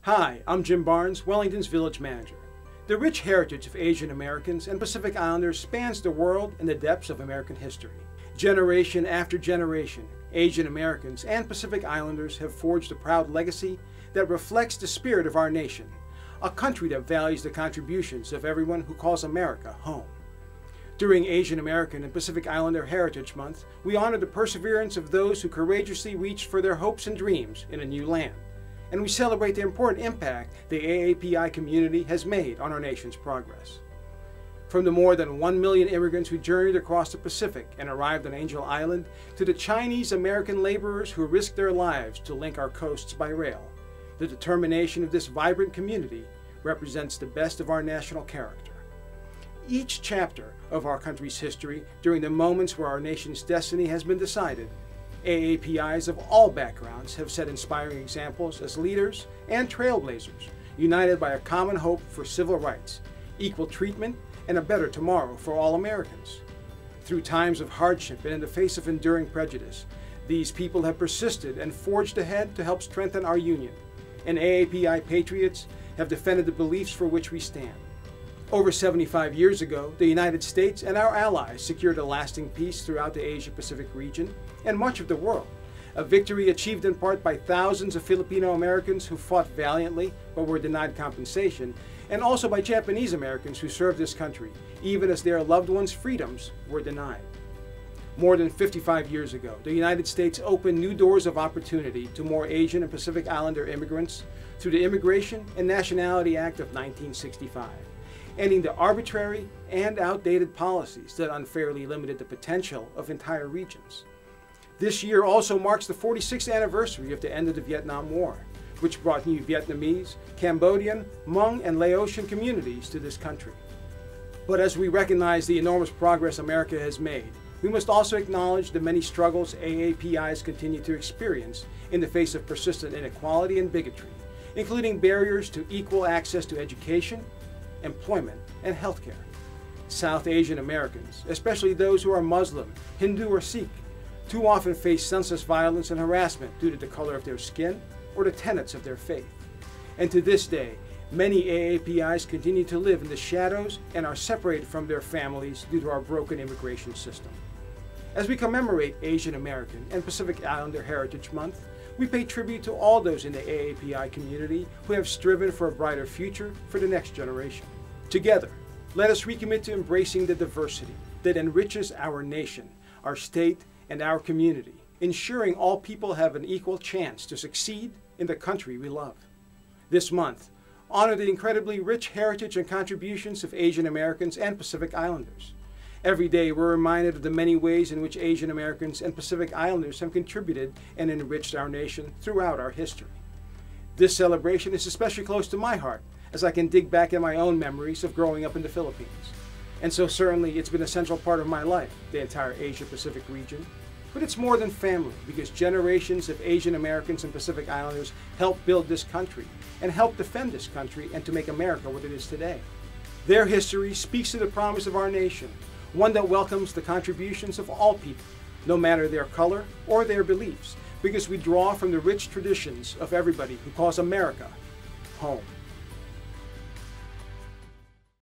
Hi, I'm Jim Barnes, Wellington's Village Manager. The rich heritage of Asian Americans and Pacific Islanders spans the world and the depths of American history. Generation after generation, Asian Americans and Pacific Islanders have forged a proud legacy that reflects the spirit of our nation, a country that values the contributions of everyone who calls America home. During Asian American and Pacific Islander Heritage Month, we honor the perseverance of those who courageously reached for their hopes and dreams in a new land. And we celebrate the important impact the AAPI community has made on our nation's progress. From the more than 1 million immigrants who journeyed across the Pacific and arrived on Angel Island, to the Chinese-American laborers who risked their lives to link our coasts by rail, the determination of this vibrant community represents the best of our national character. Each chapter of our country's history, during the moments where our nation's destiny has been decided, AAPIs of all backgrounds have set inspiring examples as leaders and trailblazers, united by a common hope for civil rights, equal treatment, and a better tomorrow for all Americans. Through times of hardship and in the face of enduring prejudice, these people have persisted and forged ahead to help strengthen our union, and AAPI patriots have defended the beliefs for which we stand. Over 75 years ago, the United States and our allies secured a lasting peace throughout the Asia-Pacific region and much of the world, a victory achieved in part by thousands of Filipino Americans who fought valiantly but were denied compensation, and also by Japanese Americans who served this country, even as their loved ones' freedoms were denied. More than 55 years ago, the United States opened new doors of opportunity to more Asian and Pacific Islander immigrants through the Immigration and Nationality Act of 1965. Ending the arbitrary and outdated policies that unfairly limited the potential of entire regions. This year also marks the 46th anniversary of the end of the Vietnam War, which brought new Vietnamese, Cambodian, Hmong, and Laotian communities to this country. But as we recognize the enormous progress America has made, we must also acknowledge the many struggles AAPIs continue to experience in the face of persistent inequality and bigotry, including barriers to equal access to education, employment, and healthcare. South Asian Americans, especially those who are Muslim, Hindu, or Sikh, too often face senseless violence and harassment due to the color of their skin or the tenets of their faith. And to this day, many AAPIs continue to live in the shadows and are separated from their families due to our broken immigration system. As we commemorate Asian American and Pacific Islander Heritage Month, we pay tribute to all those in the AAPI community who have striven for a brighter future for the next generation. Together, let us recommit to embracing the diversity that enriches our nation, our state, and our community, ensuring all people have an equal chance to succeed in the country we love. This month, honor the incredibly rich heritage and contributions of Asian Americans and Pacific Islanders. Every day, we're reminded of the many ways in which Asian Americans and Pacific Islanders have contributed and enriched our nation throughout our history. This celebration is especially close to my heart, as I can dig back in my own memories of growing up in the Philippines. And so certainly it's been a central part of my life, the entire Asia-Pacific region. But it's more than family, because generations of Asian Americans and Pacific Islanders helped build this country and helped defend this country and to make America what it is today. Their history speaks to the promise of our nation, one that welcomes the contributions of all people, no matter their color or their beliefs, because we draw from the rich traditions of everybody who calls America home.